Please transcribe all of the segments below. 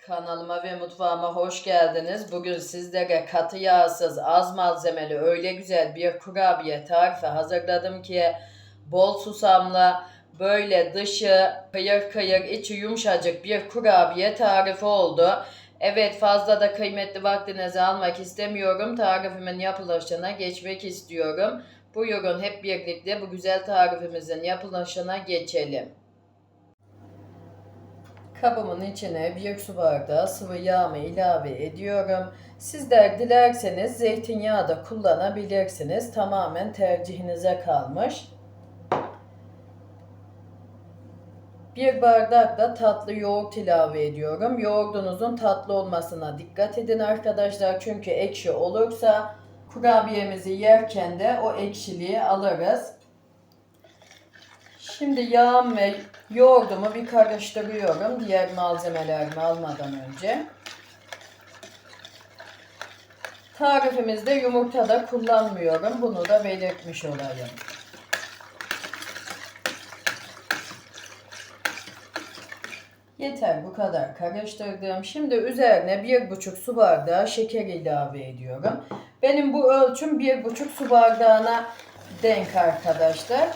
Kanalıma ve mutfağıma hoş geldiniz. Bugün sizlere katı yağsız, az malzemeli öyle güzel bir kurabiye tarifi hazırladım ki bol susamlı, böyle dışı kıyır kıyır, içi yumuşacık bir kurabiye tarifi oldu. Evet, fazla da kıymetli vaktinizi almak istemiyorum. Tarifimin yapılışına geçmek istiyorum. Buyurun hep birlikte bu güzel tarifimizin yapılışına geçelim. Kabımın içine bir su bardağı sıvı yağımı ilave ediyorum. Sizler dilerseniz zeytinyağı da kullanabilirsiniz. Tamamen tercihinize kalmış. Bir bardak da tatlı yoğurt ilave ediyorum. Yoğurdunuzun tatlı olmasına dikkat edin arkadaşlar. Çünkü ekşi olursa kurabiyemizi yerken de o ekşiliği alırız. Şimdi yağım ve yoğurdumu bir karıştırıyorum diğer malzemelerimi almadan önce. Tarifimizde yumurta da kullanmıyorum. Bunu da belirtmiş olayım. Yeter, bu kadar karıştırdım. Şimdi üzerine 1,5 su bardağı şeker ilave ediyorum. Benim bu ölçüm 1,5 su bardağına denk arkadaşlar.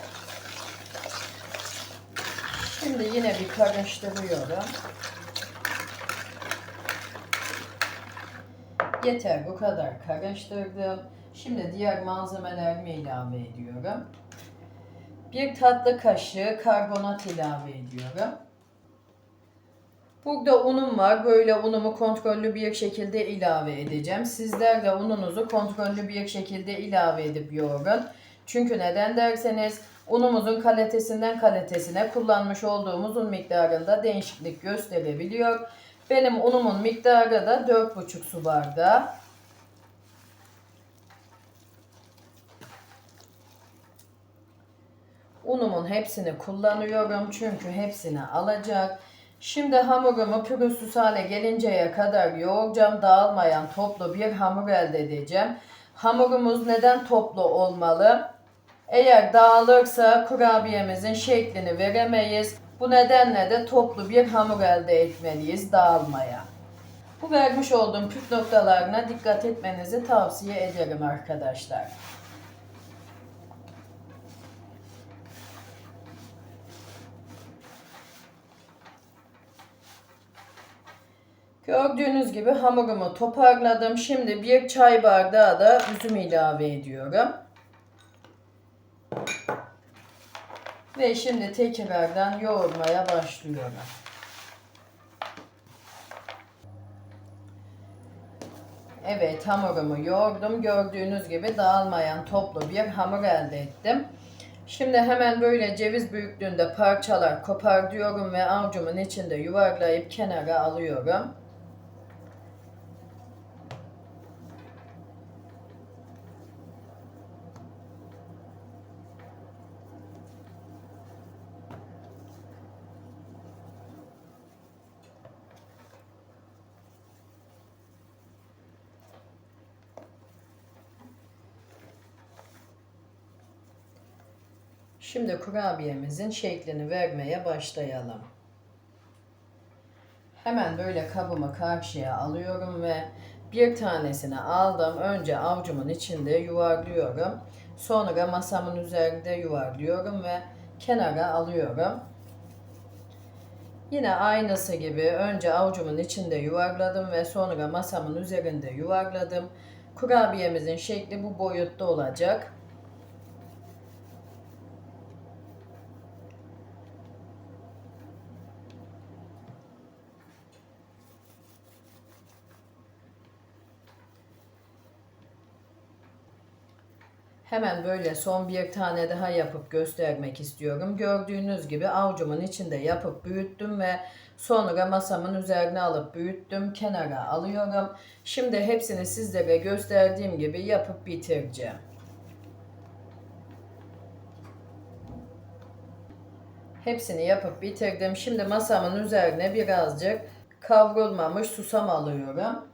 Şimdi yine bir karıştırıyorum. Yeter, bu kadar karıştırdım. Şimdi diğer malzemelerimi ilave ediyorum. Bir tatlı kaşığı karbonat ilave ediyorum. Burada unum var. Böyle unumu kontrollü bir şekilde ilave edeceğim. Sizler de ununuzu kontrollü bir şekilde ilave edip yoğurun. Çünkü neden derseniz unumuzun kalitesinden kalitesine kullanmış olduğumuz un miktarında değişiklik gösterebiliyor. Benim unumun miktarı da 4,5 su bardağı. Unumun hepsini kullanıyorum çünkü hepsini alacak. Şimdi hamurumu pürüzsüz hale gelinceye kadar yoğuracağım. Dağılmayan toplu bir hamur elde edeceğim. Hamurumuz neden toplu olmalı? Eğer dağılırsa kurabiyemizin şeklini veremeyiz. Bu nedenle de toplu bir hamur elde etmeliyiz dağılmaya. Bu vermiş olduğum püf noktalarına dikkat etmenizi tavsiye ederim arkadaşlar. Gördüğünüz gibi hamurumu toparladım. Şimdi bir çay bardağı da üzüm ilave ediyorum. Ve şimdi tekrardan yoğurmaya başlıyorum. Evet, hamurumu yoğurdum. Gördüğünüz gibi dağılmayan toplu bir hamur elde ettim. Şimdi hemen böyle ceviz büyüklüğünde parçalar kopartıyorum ve avucumun içinde yuvarlayıp kenara alıyorum. Şimdi kurabiyemizin şeklini vermeye başlayalım. Hemen böyle kabımı karşıya alıyorum ve bir tanesini aldım. Önce avucumun içinde yuvarlıyorum. Sonra masamın üzerinde yuvarlıyorum ve kenara alıyorum. Yine aynısı gibi önce avucumun içinde yuvarladım ve sonra masamın üzerinde yuvarladım. Kurabiyemizin şekli bu boyutta olacak. Hemen böyle son bir tane daha yapıp göstermek istiyorum. Gördüğünüz gibi avucumun içinde yapıp büyüttüm ve sonra masamın üzerine alıp büyüttüm. Kenara alıyorum. Şimdi hepsini sizlere gösterdiğim gibi yapıp bitireceğim. Hepsini yapıp bitirdim. Şimdi masamın üzerine birazcık kavrulmamış susam alıyorum.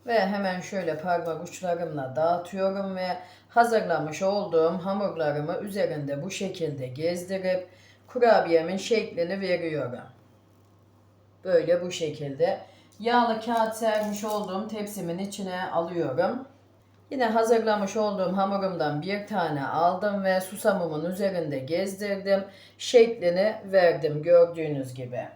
Ve hemen şöyle parmak uçlarımla dağıtıyorum ve hazırlamış olduğum hamurlarımı üzerinde bu şekilde gezdirip kurabiyemin şeklini veriyorum. Böyle bu şekilde. Yağlı kağıt sermiş olduğum tepsimin içine alıyorum. Yine hazırlamış olduğum hamurumdan bir tane aldım ve susamımın üzerinde gezdirdim. Şeklini verdim gördüğünüz gibi.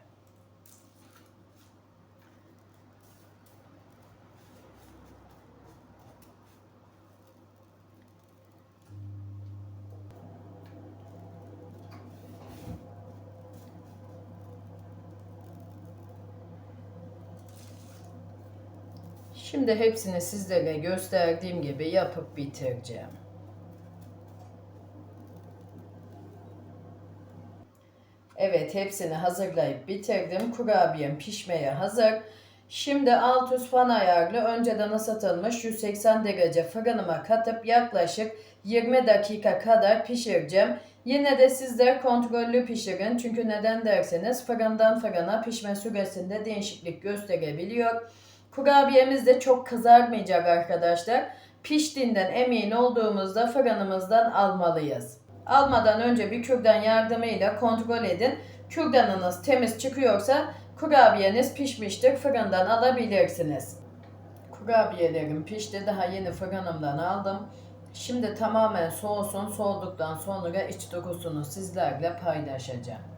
Şimdi hepsini sizlere gösterdiğim gibi yapıp bitireceğim. Evet, hepsini hazırlayıp bitirdim. Kurabiyem pişmeye hazır. Şimdi alt üst fan ayarlı önceden ısıtılmış 180 derece fırınıma katıp yaklaşık 20 dakika kadar pişireceğim. Yine de sizler kontrollü pişirin. Çünkü neden derseniz fırından fırına pişme süresinde değişiklik gösterebiliyor. Kurabiyemiz de çok kızarmayacak arkadaşlar. Piştiğinden emin olduğumuzda fırınımızdan almalıyız. Almadan önce bir kürdan yardımıyla kontrol edin. Kürdanınız temiz çıkıyorsa kurabiyeniz pişmiştir. Fırından alabilirsiniz. Kurabiyelerim pişti. Daha yeni fırınımdan aldım. Şimdi tamamen soğusun. Soğuduktan sonra iç dokusunu sizlerle paylaşacağım.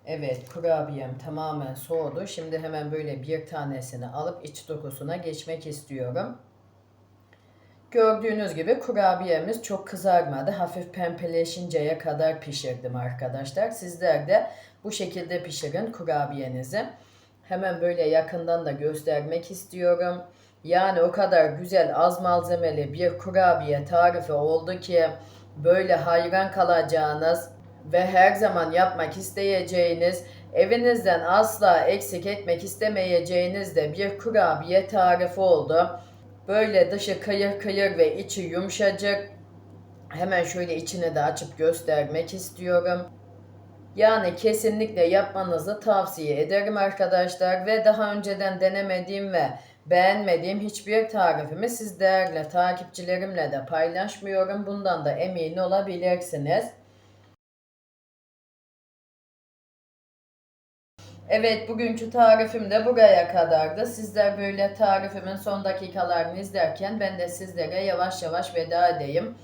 Evet, kurabiyem tamamen soğudu. Şimdi hemen böyle bir tanesini alıp iç dokusuna geçmek istiyorum. Gördüğünüz gibi kurabiyemiz çok kızarmadı. Hafif pembeleşinceye kadar pişirdim arkadaşlar. Sizler de bu şekilde pişirin kurabiyenizi. Hemen böyle yakından da göstermek istiyorum. Yani o kadar güzel az malzemeli bir kurabiye tarifi oldu ki böyle hayran kalacağınız ve her zaman yapmak isteyeceğiniz, evinizden asla eksik etmek istemeyeceğiniz de bir kurabiye tarifi oldu. Böyle dışı kıyır kıyır ve içi yumuşacık. Hemen şöyle içini de açıp göstermek istiyorum. Yani kesinlikle yapmanızı tavsiye ederim arkadaşlar. Ve daha önceden denemediğim ve beğenmediğim hiçbir tarifimi siz değerli takipçilerimle de paylaşmıyorum. Bundan da emin olabilirsiniz. Evet, bugünkü tarifim de buraya kadardı. Sizler böyle tarifimin son dakikalarını izlerken ben de sizlere yavaş yavaş veda edeyim.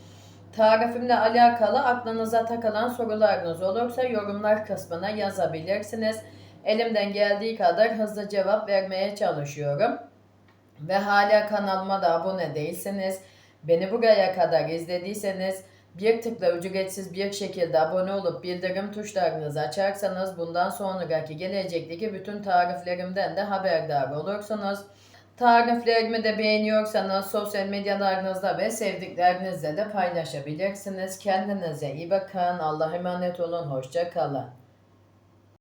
Tarifimle alakalı aklınıza takılan sorularınız olursa yorumlar kısmına yazabilirsiniz. Elimden geldiği kadar hızlı cevap vermeye çalışıyorum. Ve hala kanalıma da abone değilseniz, beni buraya kadar izlediyseniz bir tıkla ücretsiz bir şekilde abone olup bildirim tuşlarınızı açarsanız bundan sonraki gelecekteki bütün tariflerimden de haberdar olursunuz. Tariflerimi de beğeniyorsanız sosyal medyalarınızda ve sevdiklerinizle de paylaşabilirsiniz. Kendinize iyi bakın. Allah'a emanet olun. Hoşça kalın.